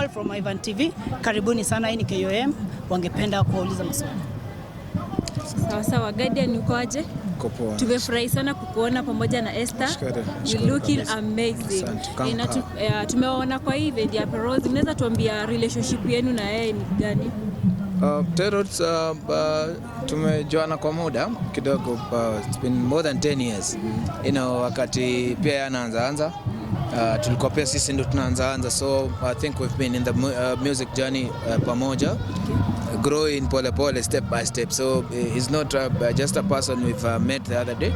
Samuel from Ivan TV. Karibuni sana, hii ni KOM. Wangependa kuuliza maswali. Sawa, Guardian uko aje? Tumefurahi sana kukuona pamoja na Esther. You looking amazing. Tumeona kwa hii event ya Perozi. Mnaweza tuambia relationship yenu na yeye ni gani? Terrors, tumejuana kwa muda kidogo, it's been more than 10 years. You know, wakati pia anaanza tulikuwa pia sisi ndo tunaanza, so I think we've been in the music journey pamoja, growing pole step by step. So he's not just a person we've met the other day.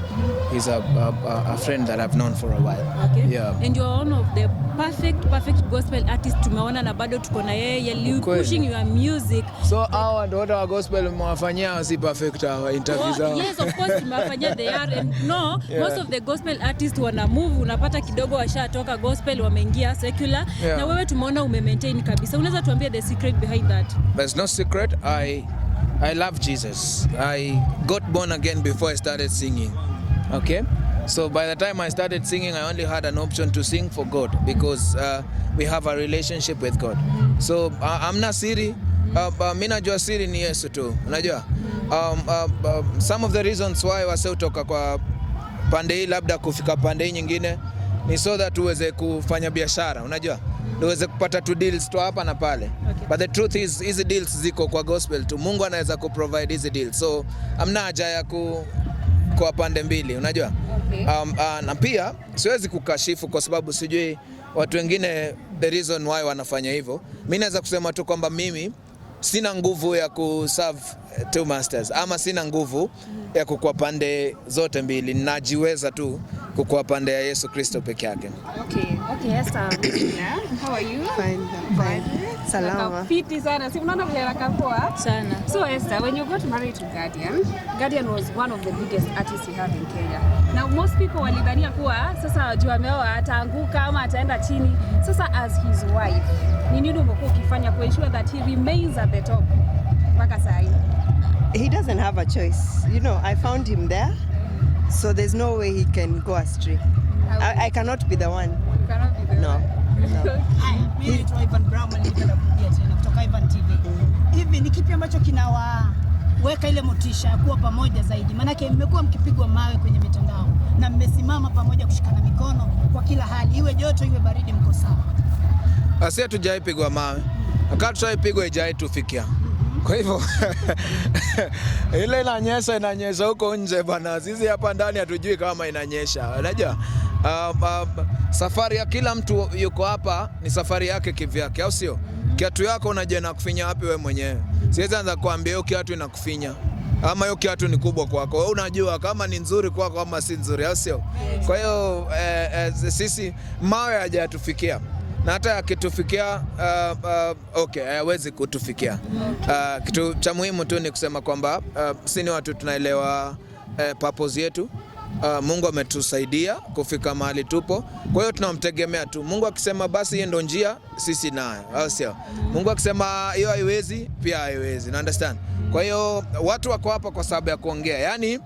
He's a friend that I've known for a while. Okay. Yeah. And you're one of the perfect gospel artists tumeona, na bado tuko na yeye pushing your music. So our daughter wa gospel mwafanyia si perfect interviews. Yes, of course tumewafanyia they are, and most of the gospel artists wana move, unapata kidogo washatoka gospel wameingia secular. Na wewe tumeona maintain kabisa. Unaweza tuambia the secret behind that? There's no secret. I love Jesus. I got born again before I started singing. Okay? So by the time I started singing, I only had an option to sing for God because we have a relationship with God. So I'm not siri. Mimi najua siri ni Yesu tu. Unajua? Some of the reasons why waseutoka kwa pande hii labda kufika pande hii nyingine ni so that tuweze kufanya biashara. Unajua? Tuweze kupata tu deals tu hapa na pale. Okay. But the truth is hizi deals ziko kwa gospel tu. Mungu anaweza kuprovide hizi deals. So I'm not haja ya kwa pande mbili, unajua? Okay. Na pia siwezi kukashifu kwa sababu sijui watu wengine the reason why wanafanya hivyo. Mimi naweza kusema tu kwamba mimi sina nguvu ya kuserve two masters, ama sina nguvu ya kukua pande zote mbili. Najiweza tu kukua pande ya Yesu Kristo peke yake. Okay, Esther. How are you? Fine. Salama. Fiti sana. Si unaona vile anakaa sana. So Esther, when you got married to Guardian was one of the biggest artists we have in Kenya. Now most people walidhania kuwa sasa juu ameoa ataanguka ama ataenda chini. Sasa as his wife, ni nini umekuwa ukifanya ku ensure that he remains at the top mpaka sasa hivi? He doesn't have a choice. You know, I found him there. So there's no way he can go astray. I cannot be the one. You cannot be the one. No. Mimi ni Ivan Brown, nilipenda kurudia tena kutoka Ivan TV. Hivi ni kipi ambacho kinawaweka ile motisha ya kuwa pamoja zaidi? Maanake mmekuwa mkipigwa mawe kwenye mitandao na mmesimama pamoja kushikana mikono kwa kila hali, iwe joto iwe baridi, mko sawa. Asia tujaipigwa mawe. Akati tujaipigwa ijai tufikia. Kwa hivyo ile inanyesha huko nje bana. Sisi hapa ndani hatujui kama inanyesha. Unajua? Safari ya kila mtu yuko hapa ni safari yake kivyake, au sio? Kiatu yako unajua inakufinya wapi wewe mwenyewe. Siwezi anza kuambia hiyo kiatu inakufinya ama hiyo kiatu ni kubwa kwako. Wewe unajua kama ni nzuri kwako ama si nzuri, au sio? Kwa hiyo sisi mawe hajatufikia. Na hata akitufikia okay, hawezi kutufikia. Kitu cha muhimu tu ni kusema kwamba sisi ni watu tunaelewa purpose yetu. Mungu ametusaidia kufika mahali tupo. Kwa hiyo tunamtegemea tu. Mungu akisema basi hiyo ndio njia, sisi nayo, au sio? Mungu akisema hiyo haiwezi, pia haiwezi. You understand? Kwa hiyo watu wako hapa kwa sababu ya kuongea. Yaani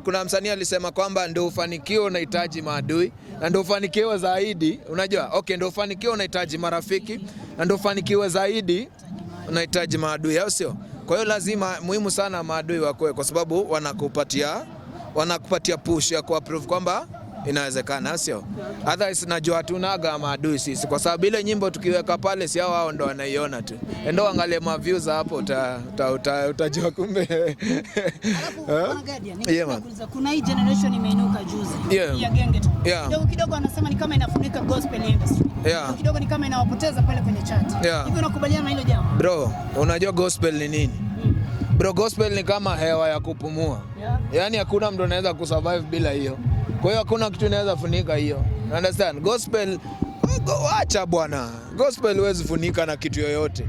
kuna msanii alisema kwamba ndio ufanikio unahitaji maadui, na ndio ufanikio zaidi, unajua? Okay, ndio ufanikio unahitaji marafiki, na ndio ufanikio zaidi unahitaji maadui, au sio? Kwa hiyo lazima muhimu sana maadui wako, kwa sababu wanakupatia push ya kuapprove kwamba inawezekana, sio? Otherwise najua tunaga maadui sisi, kwa sababu ile nyimbo tukiweka pale si hao ndo wanaiona tu. Ndio angalie ma views hapo utajua kumbe. Kuna hii generation imeinuka juzi ya genge tu. Kidogo anasema ni kama inafunika gospel industry. Kidogo ni kama inawapoteza pale kwenye chat. Hivi unakubaliana na hilo jambo? Bro, unajua gospel ni nini? Bro, gospel ni kama hewa ya kupumua. Yaani hakuna mtu anaweza kusurvive bila hiyo. Kwa hiyo hakuna kitu inaweza funika hiyo. Understand? Gospel, acha bwana. Gospel huwezi funika na kitu yoyote.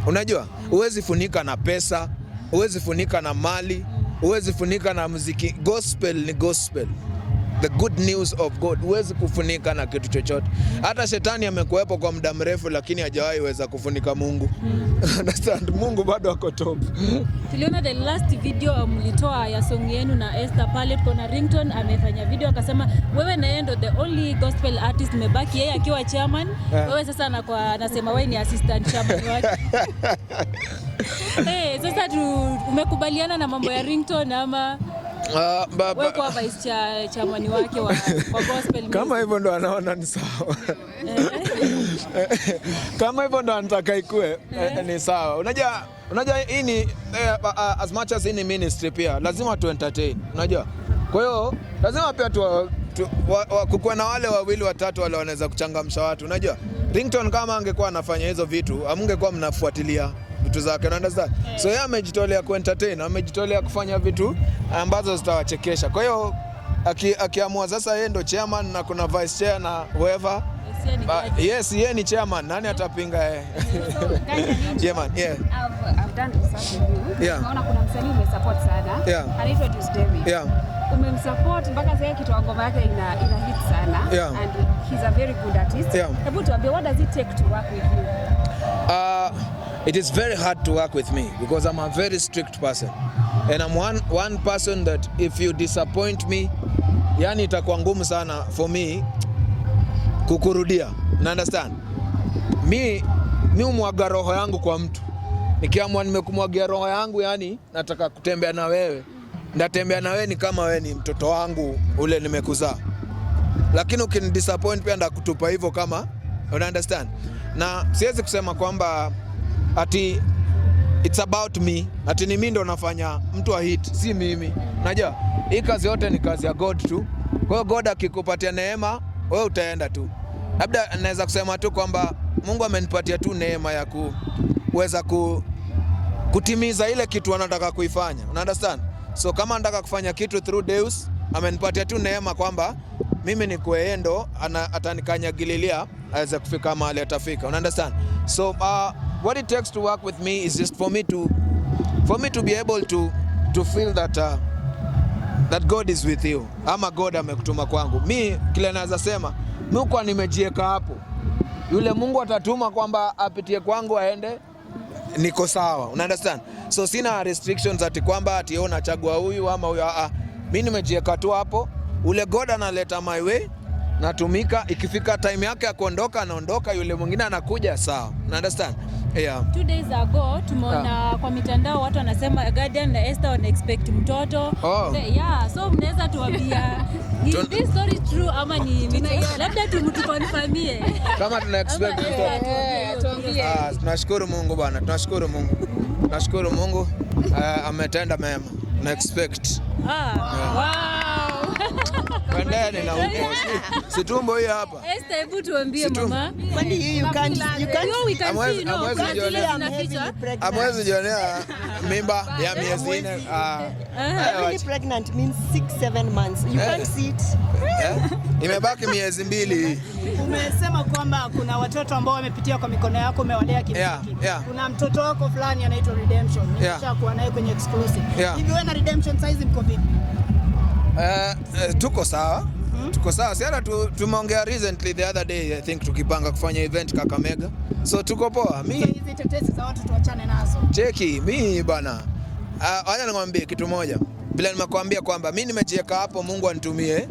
Unajua? Huwezi funika na pesa, huwezi funika na mali, huwezi funika na muziki. Gospel ni gospel. the good news of God. Huwezi kufunika na kitu chochote. Hata shetani amekuwepo kwa muda mrefu lakini hajawahi weza kufunika Mungu. Understand? Mungu bado ako top. Tuliona the last video mlitoa ya song yenu na Ester pale, kuna Ringtone amefanya video akasema wewe na yeye ndo the only gospel artist mebaki, yeye akiwa chairman, wewe sasa anasema wewe ni assistant chairman wake. Sasa umekubaliana na mambo ya Ringtone ama wewe kwa vice chairman wake wa gospel music? Kama hivyo ndo anaona ni sawa. Kama hivyo ndo anataka ikue ni sawa. Unajua hii ni as much as in ministry pia lazima tu entertain. Unajua? Kwa hiyo lazima pia kukuwa na wale wawili watatu wale wanaweza kuchangamsha watu. Unajua? Ringtone kama angekuwa anafanya hizo vitu, amungekuwa mnafuatilia vitu zake, understand? So yeye amejitolea ku entertain, amejitolea kufanya vitu ambazo zitawachekesha. Kwa hiyo akiamua sasa yeye ndo chairman na kuna vice chair na whoever. Yes, yeye ni chairman. Nani atapinga yeye? Chairman, yeah. I've done research with you. Naona kuna msanii umesupport sana. Anaitwa David. Umemsupport mpaka sasa kitu ngoma yake ina hit sana. And he's a very good artist. Hebu tuambie, what does it take to work with you? It is very hard to work with me because I'm a very strict person. And I'm one person that if you disappoint me, yani itakuwa ngumu sana for me kukurudia. You understand? Mi umwaga roho yangu kwa mtu. Nikiamua nimekumwagia roho yangu, yani nataka kutembea na wewe. Ndatembea na wewe ni kama wewe ni mtoto wangu ule nimekuzaa. Lakini ukinidisappoint pia ndakutupa hivyo kama, you understand? Na siwezi kusema kwamba ati it's about me, ati ni mimi ndo nafanya mtu wa hit, si mimi. Unajua, hii kazi yote ni kazi ya God tu. Kwa hiyo God akikupatia neema, wewe utaenda tu. Labda naweza kusema tu kwamba Mungu amenipatia tu neema ya kuweza kutimiza ile kitu anataka kuifanya. Una understand? So kama nataka kufanya kitu through Deus, amenipatia tu neema kwamba mimi ni kuendo atanikanyagililia aweze kufika mahali atafika. Una understand? So what it takes to work with me is just for me to be able to feel that God is with you. Ama God amekutuma kwangu. Mi kile naweza sema, mimi kwa nimejieka hapo. Yule Mungu atatuma kwamba apitie kwangu aende, niko sawa. Una understand? So sina restrictions ati kwamba ati yeye unachagua huyu ama huyu. Mimi nimejieka tu hapo. Ule God analeta my way, natumika, ikifika time yake ya kuondoka anaondoka, yule mwingine anakuja, sawa. Una understand? 2 days ago tumeona kwa mitandao watu wanasema Guardian na Ester wana expect mtoto. So mnaweza tuambia is this story true ama ni labda tumtukonfirmie kama tuna expect mtoto. Tuambie. Tunashukuru Mungu bwana, tunashukuru Mungu. Tunashukuru Mungu ametenda mema. Na expect. Wow. Pendeni na huko. Si tumbo hii hapa. Ester, hebu tuambie mama. Kwani you can't amwezi jionea mimba ya miezi 4. Really pregnant means 6-7 months. You can't see it. Imebaki miezi 2. Umesema kwamba kuna watoto ambao wamepitia kwa mikono yako, umewalea kimsingi. Kuna mtoto wako fulani anaitwa Redemption. Nimeshakuwa naye kwenye exclusive. Hivi wewe na Redemption size mko vipi? Tuko sawa. Tuko sawa. Siara tumeongea recently the other day, I think tukipanga kufanya event Kakamega. So tuko poa. Mimi hizi tetesi za watu tuachane nazo. Cheki, mimi bana. Wacha nikwambie kitu moja. Bila nimekuambia kwamba mimi nimejiweka hapo Mungu anitumie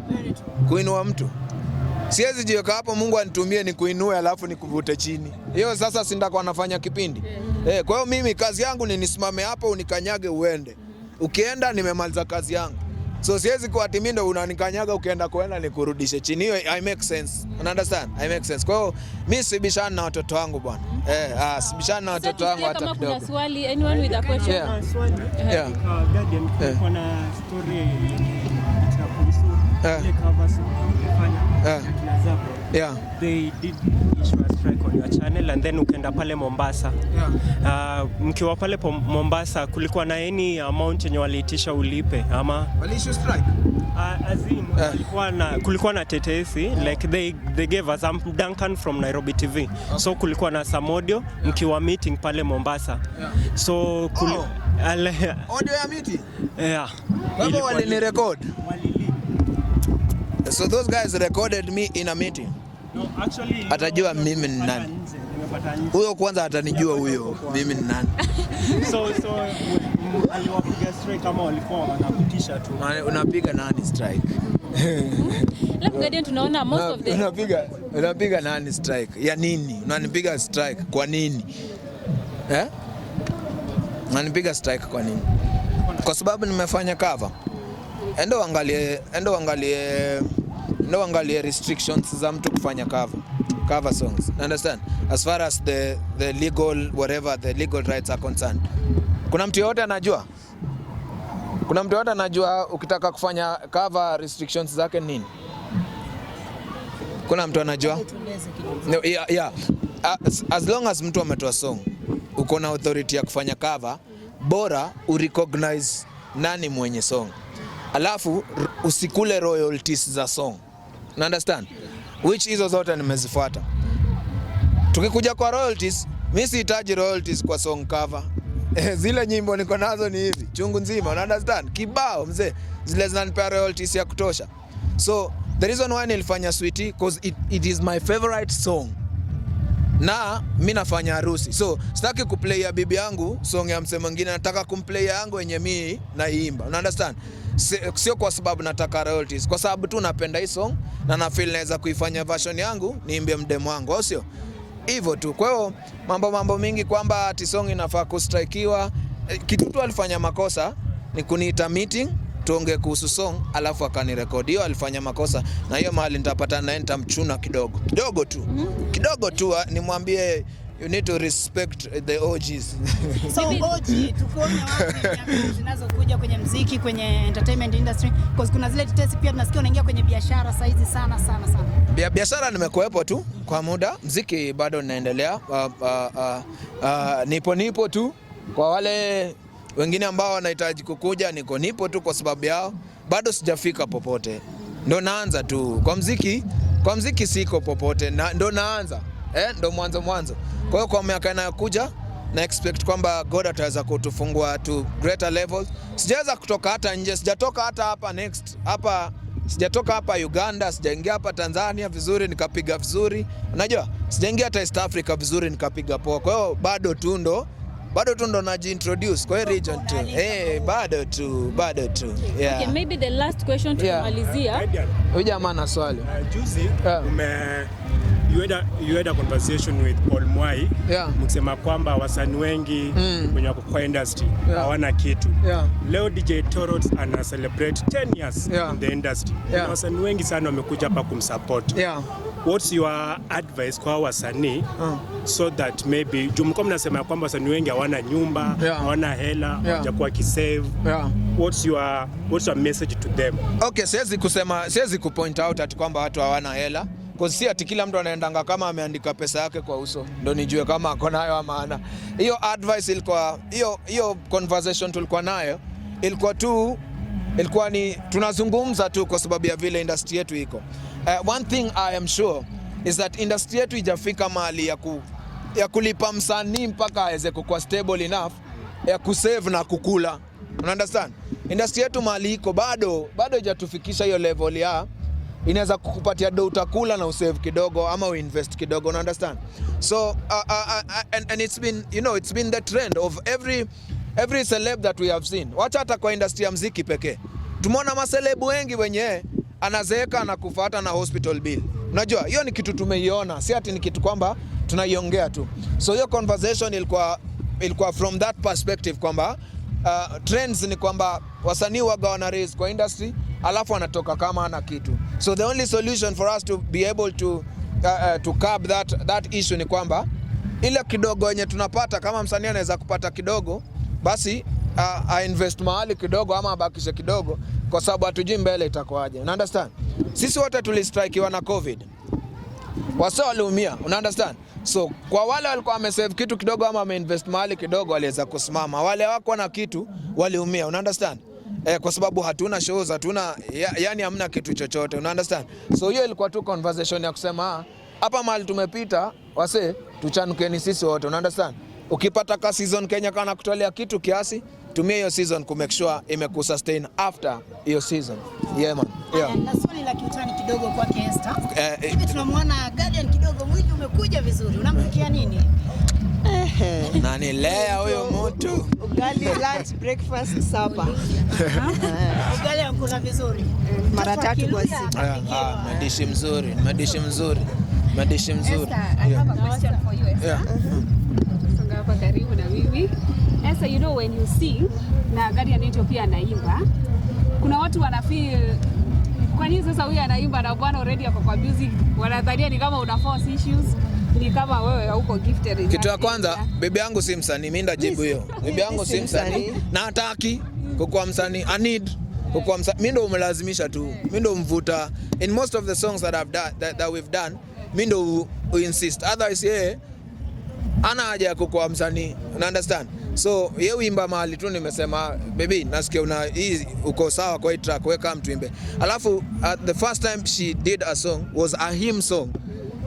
kuinua mtu. Siwezi jiweka hapo Mungu anitumie ni kuinue alafu nikuvute chini. Hiyo sasa si ndako nafanya kipindi. Kwa hiyo mimi kazi yangu ni nisimame hapo unikanyage uende. Ukienda nimemaliza kazi yangu. So siwezi kuati mimi ndo unanikanyaga ukienda nikurudishe chini. Hiyo I make sense. You understand? I make sense. Kwa hiyo mimi sibishana na watoto wangu bwana. Sibishana na watoto wangu hata kidogo. Kuna swali, anyone with a question? Guardian, kuna story ya kuhusu ile cover ulifanya na Zabo. They did issue a strike on your channel and then ukenda pale Mombasa. Mkiwa pale Mombasa kulikuwa na any amount yenye waliitisha ulipe ama wali-issue strike? Kulikuwa na tetesi like they gave us Duncan from Nairobi TV. So kulikuwa na some audio mkiwa meeting pale Mombasa. So audio ya meeting? Yeah. Baba walini record? So those guys recorded me in a meeting. No, actually, atajua mimi ni nani. Huyo kwanza atanijua huyo mimi ni nani. So aliwapiga strike kama walikuwa wanakutisha tu. Unapiga nani strike? Lab Guardian tunaona most of the unapiga nani strike? Ya nini? Unanipiga strike kwa nini? Unanipiga strike kwa nini? Kwa sababu nimefanya cover. Endo angalie restrictions za mtu kufanya cover songs. Understand? As far as the legal whatever the legal rights are concerned. Kuna mtu yote anajua? Ukitaka kufanya cover restrictions zake nini? Kuna mtu anajua? No, yeah. As long as mtu ametoa song, uko na authority ya kufanya cover, bora urecognize nani mwenye song. Alafu usikule royalties za song. You understand? Which hizo zote nimezifuata. Tukikuja kwa royalties, mimi sihitaji royalties kwa song cover. Zile nyimbo niko nazo ni hivi, chungu nzima, you understand? Kibao mzee, zile zinanipa royalties ya kutosha. So the reason why nilifanya Sweetie because it is my favorite song. Na mimi nafanya harusi. So sitaki kuplay ya bibi yangu song ya msemo mwingine, nataka kumplay yangu yenye mimi naimba. You understand? Sio kwa sababu nataka royalties, kwa sababu tu napenda hii song na na feel naweza kuifanya version yangu niimbie mdemo wangu, au sio? Hivyo tu. Kwa hiyo mambo mingi kwamba ati song inafaa kustrikiwa, kitu tu alifanya makosa ni kuniita meeting tuongee kuhusu song alafu akanirekodi. Hiyo alifanya makosa, na hiyo mahali nitapata na nitamchuna kidogo tu nimwambie you need to respect the OGs. So OG tukuone wapi zinazokuja kwenye muziki, kwenye entertainment industry, because kuna zile tetesi pia tunasikia unaingia kwenye biashara saizi sana. Biashara nimekuepo tu kwa muda, muziki bado naendelea. Nipo tu kwa wale wengine ambao wanahitaji kukuja, nipo tu kwa sababu yao. Bado sijafika popote, ndo naanza tu kwa muziki siko popote, ndo naanza ndo mwanzo. Kwa hiyo kwa miaka inayokuja na expect kwamba God ataweza kutufungua to greater levels. Sijaweza kutoka hata nje, sijatoka hata hapa sijatoka hapa Uganda, sijaingia hapa Tanzania vizuri nikapiga vizuri. Unajua? Sijaingia hata East Africa vizuri nikapiga poa. Kwa hiyo bado tu ndo najiintroduce kwa region tu. Bado tu. Yeah. Okay, maybe the last question tumalizia. Huyu jamaa ana swali. Juzi you had a conversation with Paul Mwai, mkisema kwamba wasanii wengi wenye wako kwa industry hawana kitu. Leo DJ Torot ana celebrate 10 years in the industry. Wasanii wengi sana wamekuja hapa kumsupport. What's your advice kwa wasanii so that maybe mko mnasema kwamba wasanii wengi hawana nyumba, hawana hela, hawajakuwa kisave. What's your message to them? Okay, siwezi kupoint out ati kwamba watu hawana hela. Kwa si ati kila mtu anaendanga kama ameandika pesa yake kwa uso ndo nijue kama ako nayo ama hana. Hiyo advice ilikuwa hiyo conversation tulikuwa nayo ilikuwa ni tunazungumza tu kwa sababu ya vile industry yetu iko. One thing I am sure is that industry yetu ijafika mahali ya kulipa msanii mpaka aweze kuwa stable enough ya kusave na kukula. You understand? Industry yetu mahali iko bado haijatufikisha hiyo level ya inaweza kukupatia do utakula na usave kidogo ama uinvest kidogo. You understand? So and it's been the trend of every celeb that we have seen. Wacha hata kwa industry ya muziki pekee. Tumeona maselebu wengi wenye anazeeka na kufuata na hospital bill. Unajua, hiyo ni kitu tumeiona, si ati ni kitu kwamba tunaiongea tu. So hiyo conversation ilikuwa from that perspective kwamba trends ni kwamba wasanii waga wana raise kwa industry alafu anatoka kama ana kitu. So the only solution for us to be able to curb that issue ni kwamba ile kidogo yenye tunapata, kama msanii anaweza kupata kidogo, basi invest mahali kidogo ama abakishe kidogo, kwa sababu hatujui mbele itakuwaje. You understand? Sisi wote tulistrikewa na COVID. Wasio waliumia, you understand? So kwa wale walikuwa wamesave kitu kidogo ama wameinvest mahali kidogo waliweza kusimama. Wale wako na kitu waliumia, you understand? Kwa sababu hatuna shows, hatuna yani hamna kitu chochote, you understand? So hiyo ilikuwa tu conversation ya kusema hapa mahali tumepita tuchanukeni sisi wote, you understand? Ukipata ka season Kenya kana kutolea kitu kiasi, tumia hiyo season ku make sure imekusustain after hiyo season. Yeah man. Yeah. Na swali la kiutani kidogo kwa Ester. Hivi tunamwona Guardian kidogo mwili umekuja vizuri. Unamfikia nini? Nani lea huyo mtu? Ugali, lunch, breakfast, supper. Ugali unakula vizuri. Mara 3 kwa siku. Madishi mzuri, madishi mzuri. Madishi mzuri. Esther, I have a question for you, Esther. Yeah. Songa hapa karibu na mimi. Esther, you know when you sing na Guardian yetu pia anaimba, kuna watu wana feel kwa nini sasa huyu anaimba na bwana already ako kwa music, wanadhania ni kama una force issues, ni kama wewe hauko gifted. Kitu ya kwanza, bibi yangu si msanii, mimi ndajibu hiyo. Bibi yangu si msanii na hataki kukuwa msanii. I need kukuwa msanii. Mimi ndo umelazimisha tu. Mimi ndo mvuta. In most of the songs that I've done that we've done, mimi ndo insist. Otherwise yeye ana haja ya kukuwa msanii. Una understand? So yeye uimba mahali tu nimesema baby nasikia una hii uko sawa kwa hii track weka mtuimbe. Alafu the first time she did a song was a hymn song,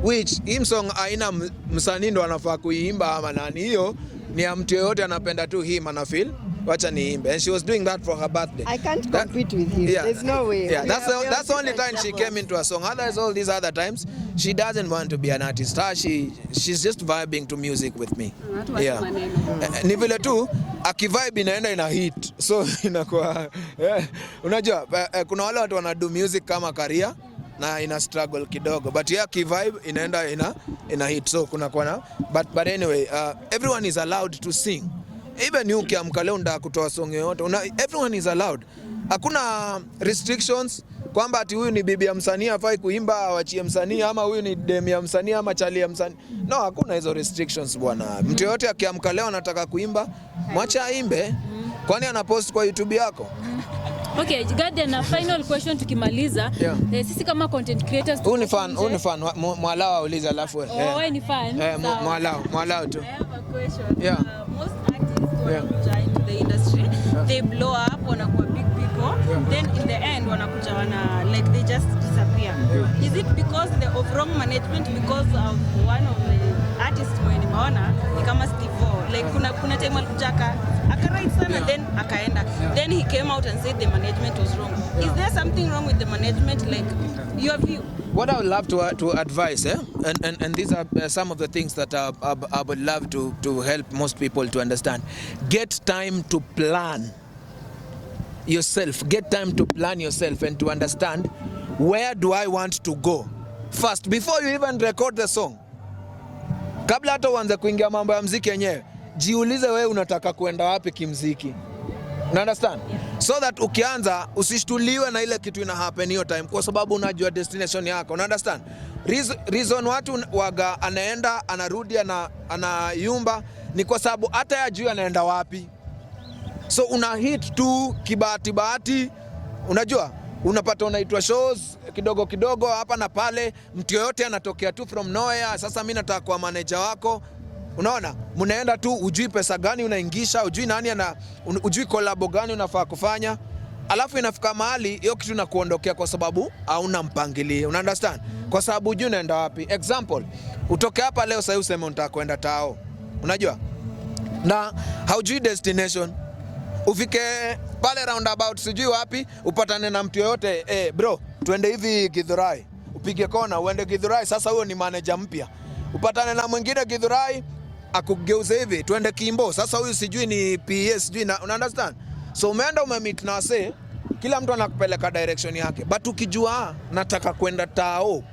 which hymn song aina msanii ndo anafaa kuimba ama nani, hiyo ni ya mtu yeyote anapenda tu hymn ana feel wacha niimbe, and she was doing that for her birthday. I can't compete with you. Yeah. There's no way. Yeah, that's the only time she came into a song. Otherwise all these other times she doesn't want to be an artist. She's just vibing to music with me. Yeah. Ni vile tu akivibe inaenda ina hit. So inakuwa unajua kuna wale watu wanadu music kama career na ina struggle kidogo, but yeah kivibe inaenda ina hit. So kuna na but anyway everyone is allowed to sing. Even you ukiamka leo ndio kutoa song yoyote, everyone is allowed. Hakuna restrictions kwamba ati huyu ni bibi ya msanii afai kuimba awachie msanii, ama huyu ni demi ya msanii ama chali ya msanii. No, hakuna hizo restrictions bwana. Mtu yote akiamka leo anataka kuimba, mwacha aimbe. Kwani anapost kwa YouTube yako? Okay, Guardian, na final question tukimaliza. Yeah. Sisi kama content creators Uni fan mwalao auliza alafu. Wewe ni fan? Mwalao tu. I have a question. Yeah. Most artists wanakuja into the industry, they blow up, wanakuwa big people, then in the end wanakuja like they just disappear. Is it because of wrong management, because of one of the artists mwenye maona ni kama Steve O, like kuna time alikuja akawrite sana then akaenda, then he came out and said the management was wrong. Is there something wrong with the management, like your view? What I would love to advise, and these are some of the things that I would love to help most people to understand. Get time to plan yourself. Get time to plan yourself and to understand, where do I want to go first before you even record the song. Kabla hata uanze kuingia mambo ya muziki yenyewe, jiulize wewe unataka kuenda wapi kimuziki. You understand? So that ukianza usishtuliwe na ile kitu ina happen hiyo time, kwa sababu unajua destination yako. You understand? Reason watu waga anaenda anarudi anayumba ni kwa sababu hata yajui anaenda wapi. So una hit tu kibahati, unajua unapata unaitwa shows kidogo kidogo hapa na pale, mtu yoyote anatokea tu from nowhere. Sasa mimi nataka kuwa manager wako. Unaona, mnaenda tu, ujui pesa gani unaingisha, ujui nani ujui collab gani unafaa kufanya, alafu inafika mahali hiyo kitu na kuondokea kwa sababu hauna mpangilio. Una understand? Kwa sababu ujui unaenda wapi. Example, utoke hapa leo sasa useme unataka kwenda Tao, unajua, na haujui destination. Ufike pale roundabout sijui wapi, upatane na mtu yoyote, bro tuende hivi Githurai, upige kona uende Githurai. Sasa huyo ni manager mpya. Upatane na mwingine Githurai akugeuze hivi tuende Kimbo. Sasa huyu sijui ni PS sijui na, una understand? So umeenda umemeet na wase, kila mtu anakupeleka direction yake, but ukijua nataka kwenda Tao,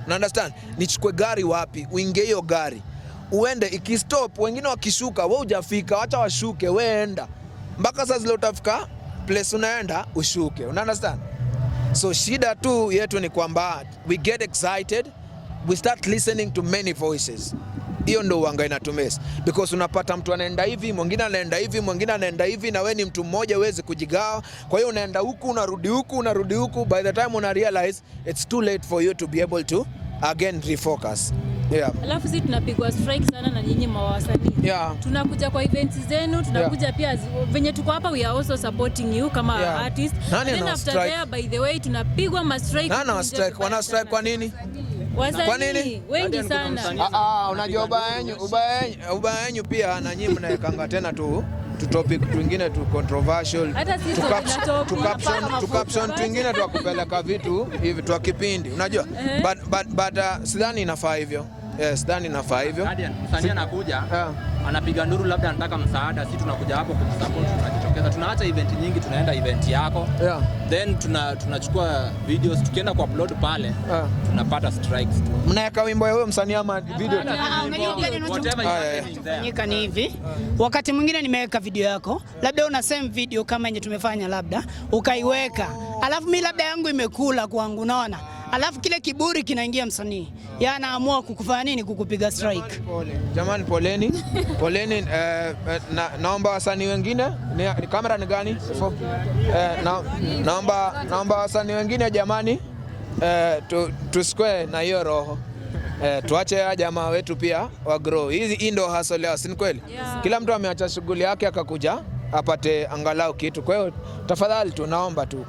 una understand, nichukue gari wapi, uingie hiyo gari uende, ikistop wengine wakishuka wewe hujafika, acha washuke, wewe enda mpaka sasa zile utafika place unaenda ushuke. Una understand? So shida tu yetu ni kwamba we get excited, we start listening to many voices. Hiyo ndo wanga inatumesa, because unapata mtu anaenda hivi, mwingine anaenda hivi, mwingine anaenda hivi, na wewe ni mtu mmoja uweze kujigawa. Kwa hiyo unaenda huku unarudi huku, by the time una realize it's too late for you to be able to again refocus. Yeah. Alafu sisi tunapigwa strike sana na nyinyi mawasanii. Yeah. Tunakuja kwa events zenu, tunakuja pia venye tuko hapa, we are also supporting you kama artist. Then after there, by the way, tunapigwa ma strike. Wana strike kwa nini? Wasanii wengi sana. Unajua ubaya yenu pia na nyinyi mnaekanga tena tu tu topic twingine tu controversial, tu caption twingine tu kupeleka vitu hivi tu kipindi, unajua but sidhani inafaa hivyo. Sidhani inafaa hivyo. Msanii anakuja anapiga nduru, labda anataka msaada, sisi tunakuja hapo kukusupport, tunajitokeza, tunaacha event nyingi, tunaenda event yako then tunachukua videos, tukienda kwa upload pale tunapata strikes tu. Mnaweka wimbo ya huyo msanii ama video? Fanyika ni hivi, wakati mwingine nimeweka video yako, labda una same video kama yenye tumefanya, labda ukaiweka, alafu mimi labda yangu imekula kwangu, unaona, alafu kile kiburi kinaingia msanii, yeye anaamua kukufanya nini, kukupiga strike. Jamani, poleni. Naomba wasanii wengine, ni kamera ni gani? Naomba wasanii wengine jamani, tusikwe na hiyo roho. Tuache ya jamaa wetu pia wa grow. Hii ndo hustle leo, si kweli? Kila mtu ameacha shughuli yake akakuja apate angalau kitu. Kwa hiyo tafadhali tunaomba tu,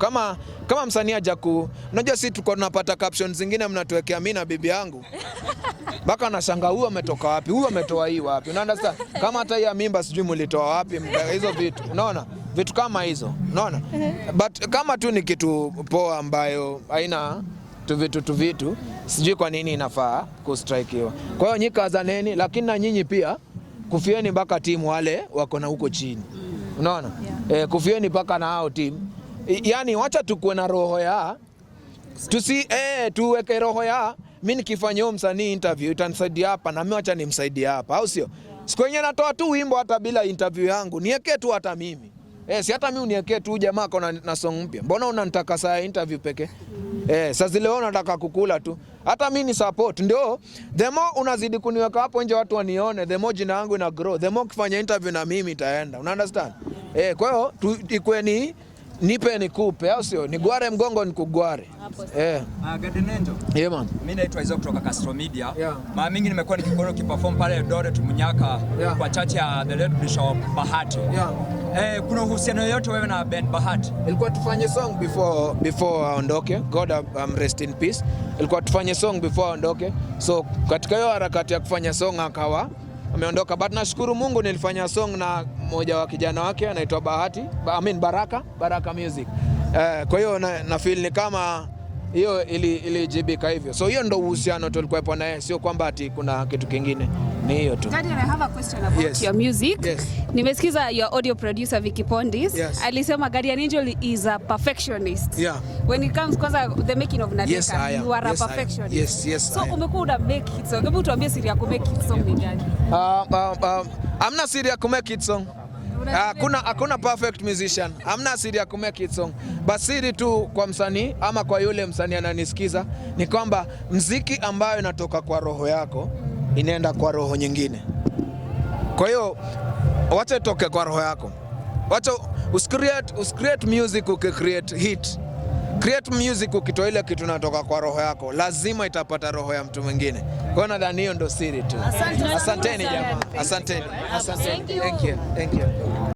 kama msanii aja unajua sisi tuko tunapata captions zingine mnatuwekea mimi na bibi yangu baka nashangaa huyu ametoka wapi, huyu ametoa hii wapi, unaona? Sasa kama hata hii mimba sijui mlitoa wapi hizo vitu, unaona, vitu kama hizo, unaona. But kama tu ni kitu poa ambayo haina tu vitu, sijui kwa nini inafaa kustrikewa. Kwa hiyo nyika zaneni, lakini na nyinyi pia kufieni mpaka timu wale wako na huko chini, unaona. Kufieni mpaka na hao timu, yani wacha tukuwe na roho ya tuweke roho ya mimi nikifanya huyo msanii interview itanisaidia hapa na mimi wacha nimsaidie hapa, au sio? Siku yenyewe natoa tu wimbo hata bila interview yangu, niweke tu hata mimi si hata mimi uniweke tu jamaa kona na song mpya, mbona unanitaka saa interview peke? Sasa zile wewe unataka kukula tu, hata mimi ni support. Ndio the more unazidi kuniweka hapo nje watu wanione, the more jina yangu ina grow, the more kufanya interview na mimi itaenda, una understand? Kwa hiyo ikweni nipe nikupe, au sio? Nigware mgongo nikugware. Garden Angel. Yeah man. Mimi naitwa Izo kutoka Castro Media. Mara mingi nimekuwa nikikuona ukiperform pale Eldoret Munyaka kwa church ya The Late Bishop Bahati. Kuna uhusiano yoyote wewe na band Bahati? Ilikuwa tufanye song before aondoke. God rest in peace. Ilikuwa tufanye song before aondoke. So katika hiyo harakati ya kufanya song akawa ameondoka, but nashukuru Mungu nilifanya song na mmoja wa kijana wake anaitwa Bahati, Baraka Music. Kwa hiyo na feel ni kama hiyo ilijibika hivyo. So hiyo ndo uhusiano tulikuwa naye, sio kwamba ati kuna kitu kingine, ni hiyo tu. Guardian, I have a question about your music. Nimesikiza your audio producer Vicky Pondis alisema Guardian Angel is a perfectionist. When it comes the making of Nadeka, you are a perfectionist. Yes. So umekuwa una make hit song. Hebu tuambie siri ya ku make hit song ni gani? Amna siri ya ku make hit song. Hakuna perfect musician. Amna siri ya ku make hit song. Basiri tu kwa msanii ama kwa yule msanii ananisikiza ni kwamba mziki ambayo inatoka kwa roho yako inaenda kwa roho nyingine. Kwa hiyo wacha itoke kwa roho yako. Wacha uscreate music, ukicreate hit. Create music ukitoa ile kitu natoka kwa roho yako, lazima itapata roho ya mtu mwingine. Kwa hiyo nadhani hiyo ndio siri tu. Asanteni jamaa. Asanteni. Thank you.